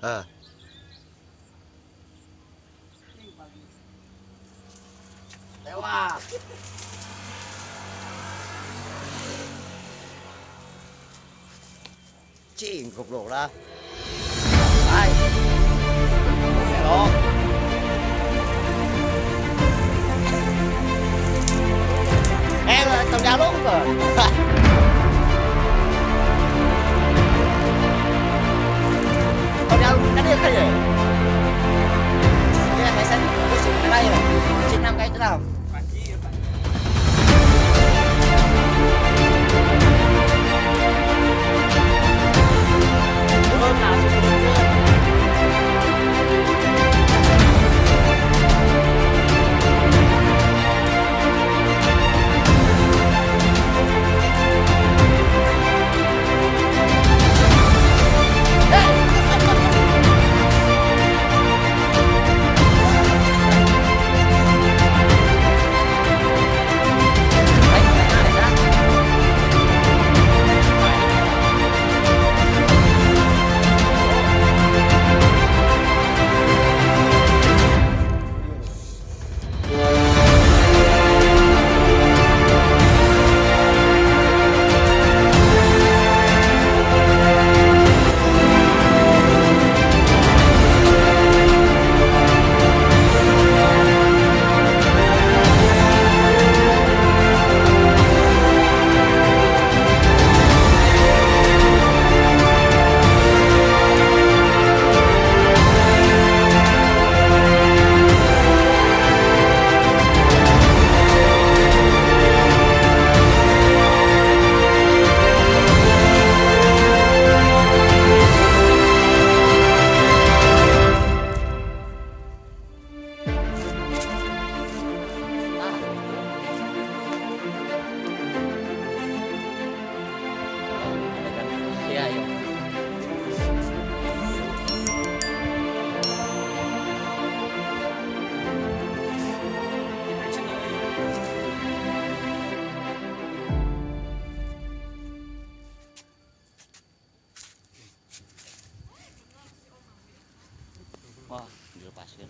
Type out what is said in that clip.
Ah, lewat. Cing goblok lah. Hai. Belok. Tao jalur ke? Tao jalur cái đi cái gì? Cái này xanh, cái xịn cái đây rồi. Xịn 5 cây thế nào? Iya, iya. Wah, dilepasin.